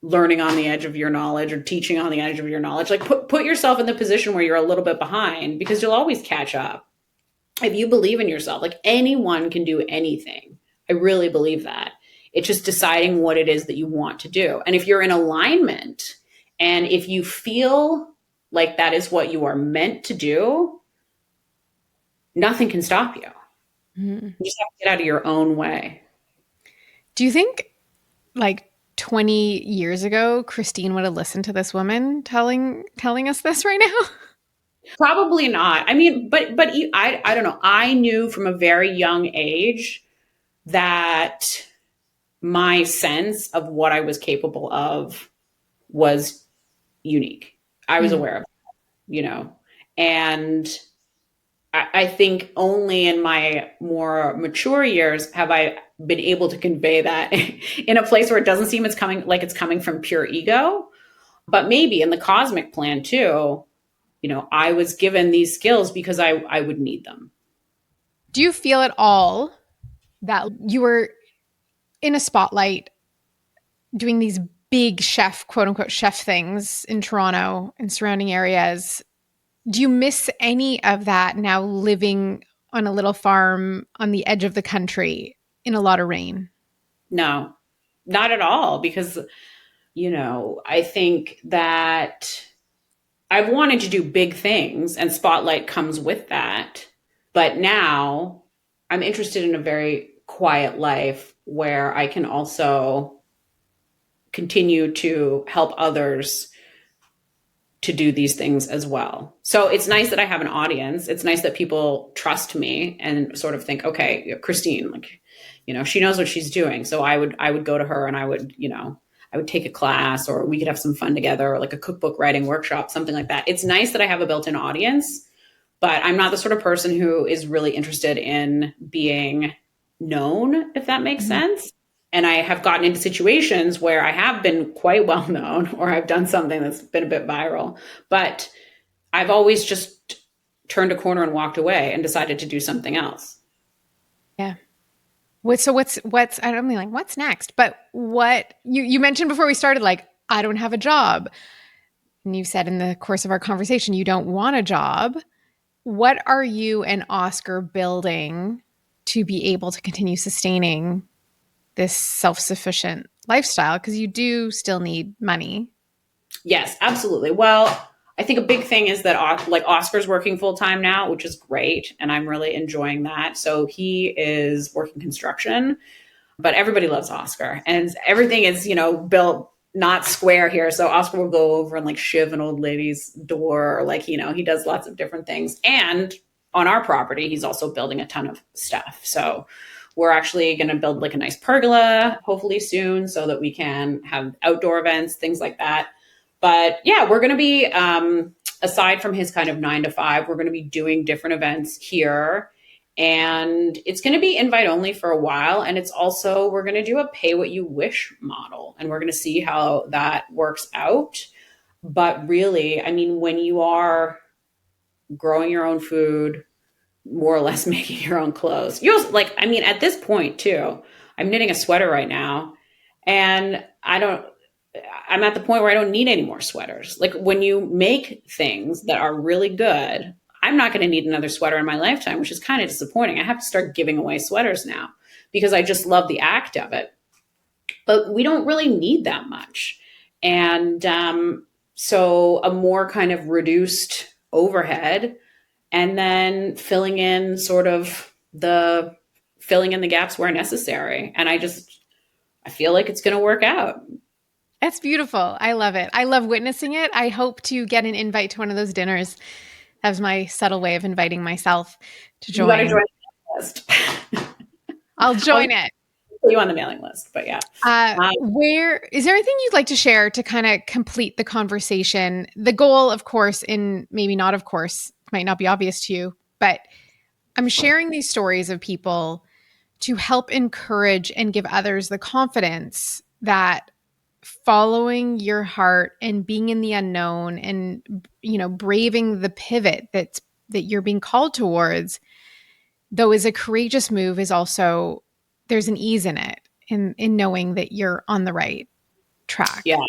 learning on the edge of your knowledge or teaching on the edge of your knowledge. Like put yourself in the position where you're a little bit behind because you'll always catch up. If you believe in yourself, like anyone can do anything. I really believe that. It's just deciding what it is that you want to do. And if you're in alignment and if you feel like that is what you are meant to do, nothing can stop you. Mm-hmm. You just have to get out of your own way. Do you think like 20 years ago, Christine would have listened to this woman telling us this right now? Probably not. I mean, but I don't know. I knew from a very young age that my sense of what I was capable of was unique. I was aware of it, and I think only in my more mature years have I been able to convey that in a place where it doesn't seem it's coming from pure ego, but maybe in the cosmic plan too. I was given these skills because I would need them. Do you feel at all that you were in a spotlight doing these big chef, quote unquote, chef things in Toronto and surrounding areas? Do you miss any of that now living on a little farm on the edge of the country in a lot of rain? No, not at all. Because, I think that I've wanted to do big things and spotlight comes with that. But now I'm interested in a very quiet life where I can also continue to help others to do these things as well. So it's nice that I have an audience. It's nice that people trust me and sort of think, okay, Christine, like, she knows what she's doing. So I would go to her and I would take a class or we could have some fun together or like a cookbook writing workshop, something like that. It's nice that I have a built-in audience, but I'm not the sort of person who is really interested in being known, if that makes sense. And I have gotten into situations where I have been quite well known or I've done something that's been a bit viral, but I've always just turned a corner and walked away and decided to do something else. Yeah. What's I don't mean like what's next, but what you mentioned before we started, like, I don't have a job. And you said in the course of our conversation, you don't want a job. What are you and Oscar building to be able to continue sustaining this self-sufficient lifestyle? Because you do still need money. Yes, absolutely. Well, I think a big thing is that like Oscar's working full time now, which is great. And I'm really enjoying that. So he is working construction, but everybody loves Oscar and everything is, built not square here. So Oscar will go over and like shiv an old lady's door, or like, he does lots of different things. And on our property, he's also building a ton of stuff. So we're actually going to build like a nice pergola, hopefully soon, so that we can have outdoor events, things like that. But yeah, we're going to be, aside from his kind of 9 to 5, we're going to be doing different events here. And it's going to be invite only for a while. And it's also, we're going to do a pay what you wish model. And we're going to see how that works out. But really, I mean, when you are growing your own food, more or less making your own clothes, you'll like, I mean, at this point too, I'm knitting a sweater right now. And I'm at the point where I don't need any more sweaters. Like when you make things that are really good, I'm not going to need another sweater in my lifetime, which is kind of disappointing. I have to start giving away sweaters now because I just love the act of it. But we don't really need that much. And so a more kind of reduced overhead and then filling in the gaps where necessary. And I feel like it's going to work out. That's beautiful. I love it. I love witnessing it. I hope to get an invite to one of those dinners. That was my subtle way of inviting myself to join. You got to join the list. I'll join it. Put you on the mailing list, but yeah. Where is there anything you'd like to share to kind of complete the conversation? The goal, of course, maybe not, of course, might not be obvious to you, but I'm sharing these stories of people to help encourage and give others the confidence that following your heart and being in the unknown and, braving the pivot that you're being called towards, though is a courageous move, is also, there's an ease in it, in knowing that you're on the right track. Yeah.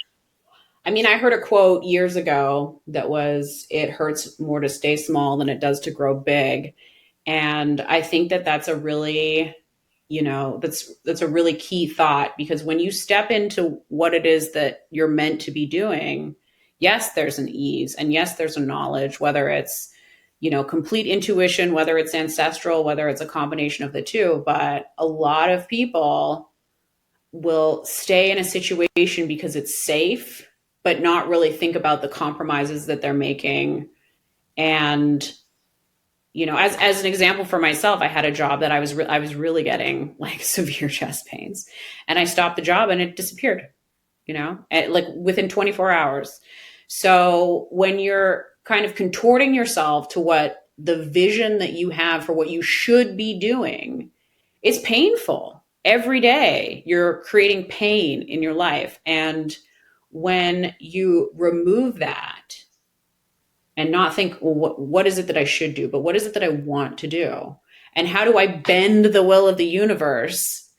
I mean, I heard a quote years ago that was, it hurts more to stay small than it does to grow big. And I think that that's a really, that's a really key thought, because when you step into what it is that you're meant to be doing, yes, there's an ease, and yes, there's a knowledge, whether it's, complete intuition, whether it's ancestral, whether it's a combination of the two. But a lot of people will stay in a situation because it's safe, but not really think about the compromises that they're making. And as an example for myself, I had a job that I was really getting like severe chest pains, and I stopped the job and it disappeared, like within 24 hours. So when you're kind of contorting yourself to what the vision that you have for what you should be doing, it's painful. Every day you're creating pain in your life. And when you remove that and not think, well, what is it that I should do, but what is it that I want to do? And how do I bend the will of the universe?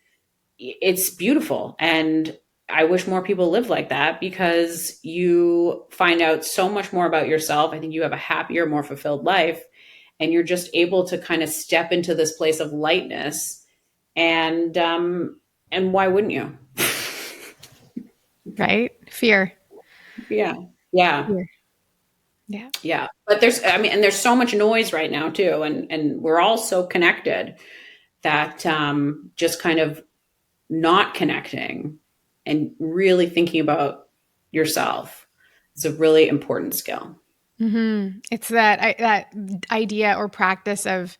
It's beautiful. And I wish more people lived like that, because you find out so much more about yourself. I think you have a happier, more fulfilled life, and you're just able to kind of step into this place of lightness. And why wouldn't you? Right? Fear. Yeah. Yeah. Fear. Yeah. Yeah. But there's so much noise right now too. And we're all so connected that just kind of not connecting and really thinking about yourself is a really important skill. Mm-hmm. It's that idea or practice of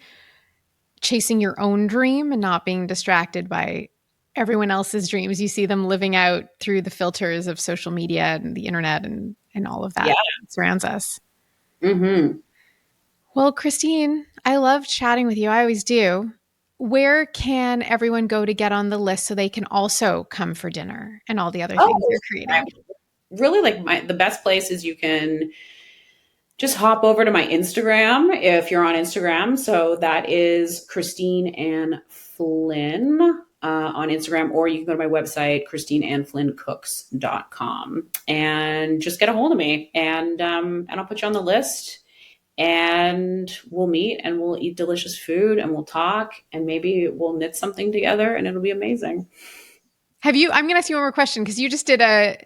chasing your own dream and not being distracted by everyone else's dreams. You see them living out through the filters of social media and the internet and all of that that surrounds us. Mm-hmm. Well, Christine, I love chatting with you. I always do. Where can everyone go to get on the list so they can also come for dinner and all the other things you're creating? Really, like the best place is you can just hop over to my Instagram if you're on Instagram. So that is Christine Ann Flynn on Instagram, or you can go to my website, christineannflynncooks.com, and just get a hold of me, and I'll put you on the list. and we'll meet and we'll eat delicious food and we'll talk and maybe we'll knit something together and it'll be amazing. I'm going to ask you one more question because you just did a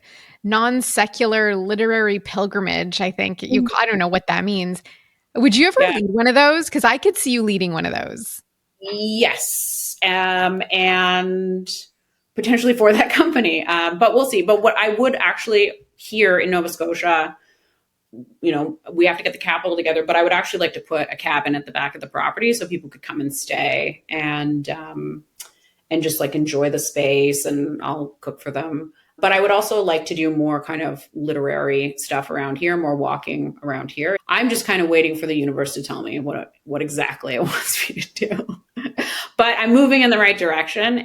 non-secular literary pilgrimage, I think. I don't know what that means. Would you ever Yeah. lead one of those? Because I could see you leading one of those. Yes. And potentially for that company. But we'll see. But what I would actually here in Nova Scotia, we have to get the capital together, but I would actually like to put a cabin at the back of the property so people could come and stay and just like enjoy the space, and I'll cook for them. But I would also like to do more kind of literary stuff around here, more walking around here. I'm just kind of waiting for the universe to tell me what exactly it wants me to do. But I'm moving in the right direction.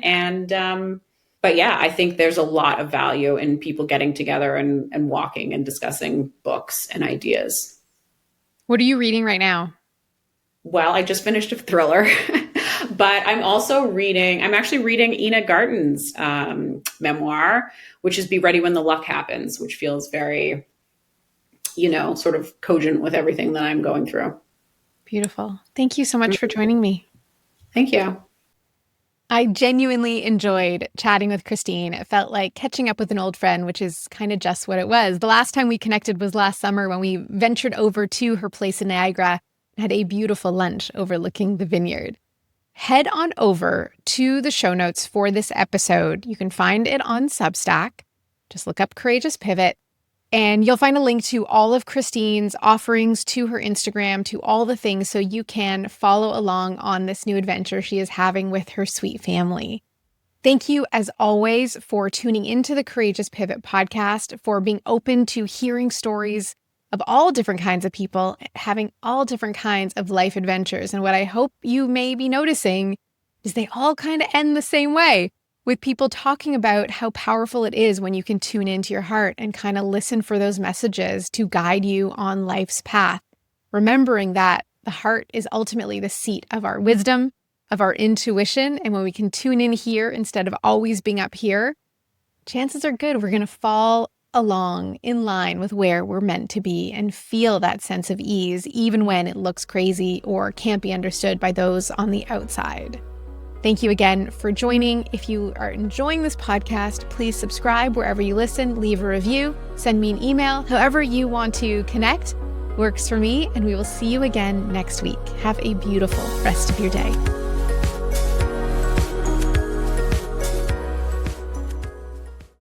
But yeah, I think there's a lot of value in people getting together and walking and discussing books and ideas. What are you reading right now? Well, I just finished a thriller, but I'm actually reading Ina Garten's memoir, which is Be Ready When the Luck Happens, which feels very, sort of cogent with everything that I'm going through. Beautiful. Thank you so much for joining me. Thank you. I genuinely enjoyed chatting with Christine. It felt like catching up with an old friend, which is kind of just what it was. The last time we connected was last summer when we ventured over to her place in Niagara and had a beautiful lunch overlooking the vineyard. Head on over to the show notes for this episode. You can find it on Substack. Just look up Courageous Pivot. And you'll find a link to all of Christine's offerings, to her Instagram, to all the things, so you can follow along on this new adventure she is having with her sweet family. Thank you, as always, for tuning into the Courageous Pivot podcast, for being open to hearing stories of all different kinds of people, having all different kinds of life adventures. And what I hope you may be noticing is they all kind of end the same way, with people talking about how powerful it is when you can tune into your heart and kind of listen for those messages to guide you on life's path. Remembering that the heart is ultimately the seat of our wisdom, of our intuition. And when we can tune in here instead of always being up here, chances are good we're going to fall along in line with where we're meant to be and feel that sense of ease, even when it looks crazy or can't be understood by those on the outside. Thank you again for joining. If you are enjoying this podcast, please subscribe wherever you listen, leave a review, send me an email. However you want to connect works for me, and we will see you again next week. Have a beautiful rest of your day.